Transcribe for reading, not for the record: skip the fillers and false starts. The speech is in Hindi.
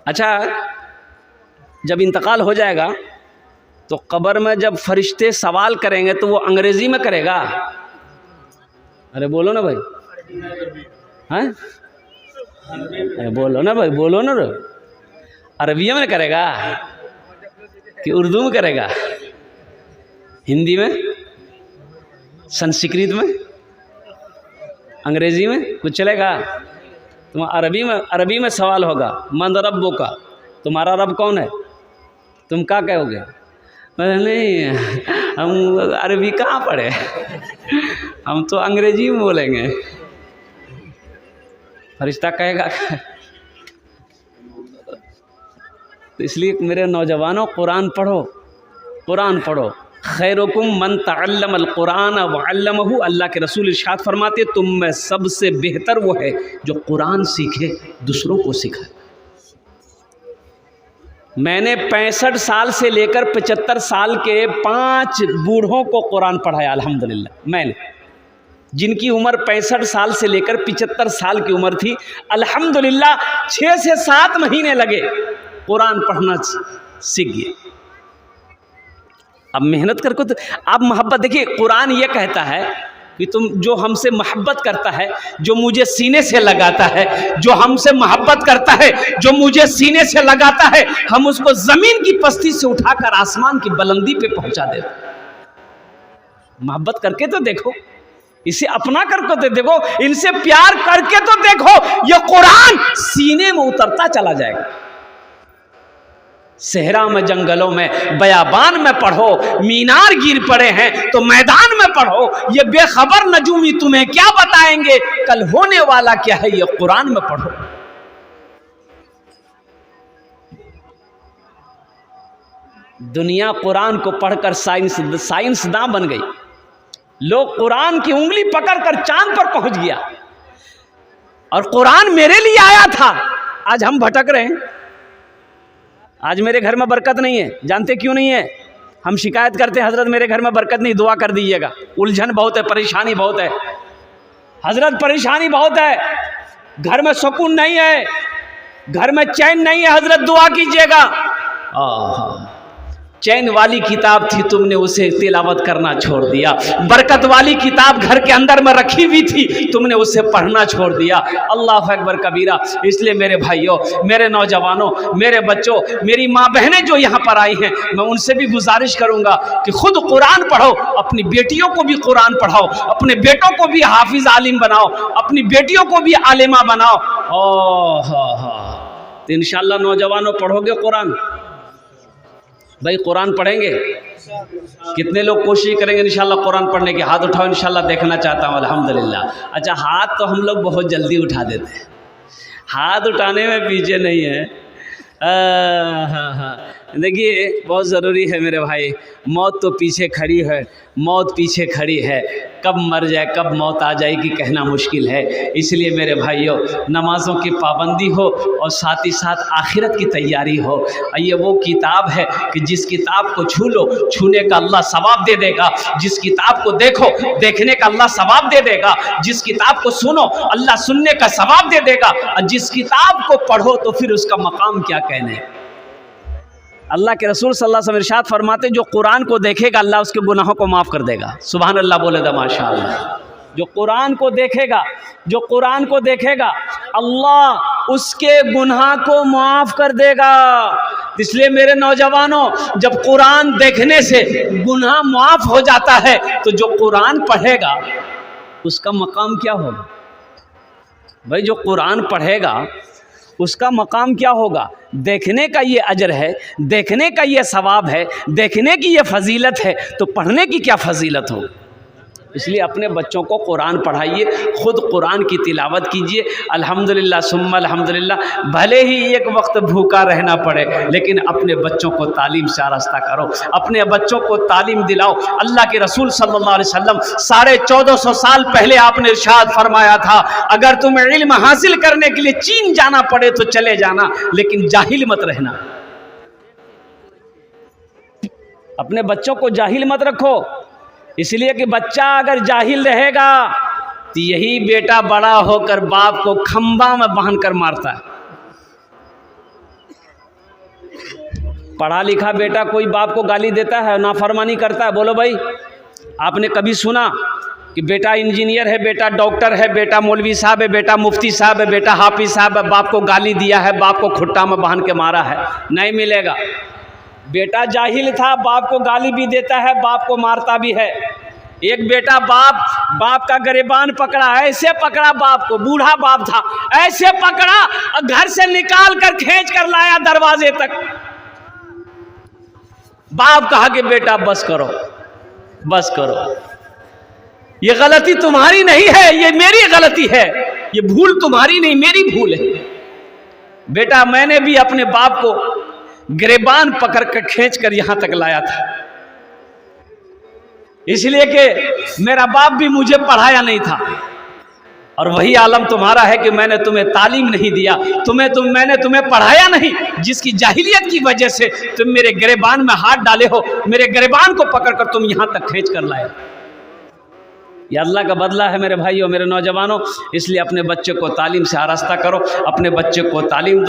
अच्छा, जब इंतकाल हो जाएगा तो कब्र में जब फरिश्ते सवाल करेंगे तो वो अंग्रेजी में करेगा? अरे बोलो ना भाई, हैं? अरे बोलो ना भाई, बोलो ना रो। अरबी में करेगा कि उर्दू में करेगा? हिंदी में, संस्कृत में, अंग्रेजी में कुछ चलेगा? तुम अरबी में सवाल होगा, मन रब्बो का, तुम्हारा रब कौन है? तुम क्या कहोगे? नहीं, हम अरबी कहाँ पढ़े, हम तो अंग्रेजी में बोलेंगे। फरिश्ता कहेगा। तो इसलिए मेरे नौजवानों, कुरान पढ़ो, कुरान पढ़ो। खैरुकुम मन तअल्लमल कुरान व अल्लमहु, अल्लाह के रसूल इरशाद फरमाते तुम में सबसे बेहतर वो है जो कुरान सीखे, दूसरों को सिखाए। मैंने 65 साल से लेकर 75 साल के 5 बूढ़ों को कुरान पढ़ाया अल्हम्दुलिल्लाह। मैंने, जिनकी उम्र 65 साल से लेकर 75 साल की उम्र थी, अल्हम्दुलिल्लाह 6 से 7 महीने लगे, कुरान पढ़ना सीख गए। अब मेहनत करके तो आप मोहब्बत, देखिए कुरान ये कहता है कि तुम जो हमसे मोहब्बत करता है, जो मुझे सीने से लगाता है, जो हमसे मोहब्बत करता है, जो मुझे सीने से लगाता है, हम उसको जमीन की पस्ती से उठाकर आसमान की बुलंदी पे पहुंचा देते। मोहब्बत करके तो देखो, इसे अपना करके तो देखो, इनसे प्यार करके तो देखो, ये कुरान सीने में उतरता चला जाएगा। सहरा में, जंगलों में, बयाबान में पढ़ो, मीनार गिर पड़े हैं तो मैदान में पढ़ो। ये बेखबर नजूमी तुम्हें क्या बताएंगे, कल होने वाला क्या है, ये कुरान में पढ़ो। दुनिया कुरान को पढ़कर साइंसदान बन गई। लोग कुरान की उंगली पकड़कर चांद पर पहुंच गया, और कुरान मेरे लिए आया था। आज हम भटक रहे हैं। आज मेरे घर में बरकत नहीं है, जानते क्यों नहीं है? हम शिकायत करते हैं, हजरत मेरे घर में बरकत नहीं, दुआ कर दीजिएगा। उलझन बहुत है, परेशानी बहुत है हजरत, परेशानी बहुत है, घर में सुकून नहीं है, घर में चैन नहीं है हजरत, दुआ कीजिएगा। चैन वाली किताब थी, तुमने उसे तिलावत करना छोड़ दिया। बरकत वाली किताब घर के अंदर में रखी हुई थी, तुमने उसे पढ़ना छोड़ दिया। अल्लाह अकबर कबीरा। इसलिए मेरे भाइयों, मेरे नौजवानों, मेरे बच्चों, मेरी माँ बहनें जो यहाँ पर आई हैं, मैं उनसे भी गुजारिश करूँगा कि खुद कुरान पढ़ो, अपनी बेटियों को भी कुरान पढ़ाओ, अपने बेटों को भी हाफिज आलिम बनाओ, अपनी बेटियों को भी आलिमा बनाओ। तो इंशाअल्लाह नौजवानों पढ़ोगे कुरान? भाई कुरान पढ़ेंगे? कितने लोग कोशिश करेंगे इंशाल्लाह कुरान पढ़ने की? हाथ उठाओ, इंशाल्लाह देखना चाहता हूँ। अल्हम्दुलिल्लाह। अच्छा, हाथ तो हम लोग बहुत जल्दी उठा देते हैं, हाथ उठाने में पीछे नहीं है। हाँ, देखिए बहुत ज़रूरी है मेरे भाई, मौत तो पीछे खड़ी है, मौत पीछे खड़ी है, कब मर जाए, कब मौत आ जाएगी कहना मुश्किल है। इसलिए मेरे भाइयों, नमाज़ों की पाबंदी हो और साथ ही साथ आखिरत की तैयारी हो। ये वो किताब है कि जिस किताब को छू लो, छूने का अल्लाह सवाब दे देगा। जिस किताब को देखो, देखने का अल्लाह सवाब दे देगा। जिस किताब को सुनो, अल्लाह सुनने का सवाब दे देगा। और जिस किताब को पढ़ो तो फिर उसका मकाम क्या कहने। अल्लाह के रसूल सल्लल्लाहु अलैहि वसल्लम इरशाद फरमाते, जो कुरान को देखेगा अल्लाह उसके गुनाहों को माफ़ कर देगा। सुभान अल्लाह बोले दा माशाअल्लाह। जो कुरान को देखेगा, जो कुरान को देखेगा, अल्लाह उसके गुनाह को माफ़ कर देगा। इसलिए मेरे नौजवानों, जब कुरान देखने से गुनाह माफ़ हो जाता है तो जो कुरान पढ़ेगा उसका मकाम क्या होगा? भाई जो कुरान पढ़ेगा उसका मकाम क्या होगा? देखने का ये अजर है, देखने का ये सवाब है, देखने की ये फजीलत है, तो पढ़ने की क्या फजीलत हो। इसलिए अपने बच्चों को कुरान पढ़ाइए, खुद कुरान की तिलावत कीजिए। अल्हम्दुलिल्लाह सुम्मा अल्हम्दुलिल्लाह। भले ही एक वक्त भूखा रहना पड़े, लेकिन अपने बच्चों को तालीम से आरास्ता करो, अपने बच्चों को तालीम दिलाओ। अल्लाह के रसूल सल्लल्लाहु अलैहि वसल्लम 1450 साल पहले आपने इरशाद फरमाया था, अगर तुम्हें इल्म हासिल करने के लिए चीन जाना पड़े तो चले जाना, लेकिन जाहिल मत रहना। अपने बच्चों को जाहिल मत रखो, इसलिए कि बच्चा अगर जाहिल रहेगा तो यही बेटा बड़ा होकर बाप को खंबा में बांध कर मारता है। पढ़ा लिखा बेटा कोई बाप को गाली देता है, नाफरमानी करता है? बोलो भाई, आपने कभी सुना कि बेटा इंजीनियर है, बेटा डॉक्टर है, बेटा मौलवी साहब है, बेटा मुफ्ती साहब है, बेटा हाफिज साहब है, बाप को गाली दिया है, बाप को खुट्टा में बांध के मारा है? नहीं मिलेगा। बेटा जाहिल था, बाप को गाली भी देता है, बाप को मारता भी है। एक बेटा बाप का गिरबान पकड़ा, ऐसे पकड़ा बाप को, बूढ़ा बाप था, ऐसे पकड़ा और घर से निकाल कर खींच कर लाया दरवाजे तक। बाप कहा कि बेटा बस करो, बस करो, ये गलती तुम्हारी नहीं है, ये मेरी गलती है, ये भूल तुम्हारी नहीं मेरी भूल है। बेटा मैंने भी अपने बाप को गिरबान पकड़ कर खींच कर यहां तक लाया था, इसलिए कि मेरा बाप भी मुझे पढ़ाया नहीं था। और वही आलम तुम्हारा है कि मैंने तुम्हें तालीम नहीं दिया, मैंने तुम्हें पढ़ाया नहीं, जिसकी जाहिलियत की वजह से तुम मेरे गिरबान में हाथ डाले हो, मेरे गिरबान को पकड़कर तुम यहां तक खींच कर लाए। ये अल्लाह का बदला है मेरे भाइयों, मेरे नौजवानों। इसलिए अपने बच्चे को तालीम से आरास्ता करो, अपने बच्चे को तालीम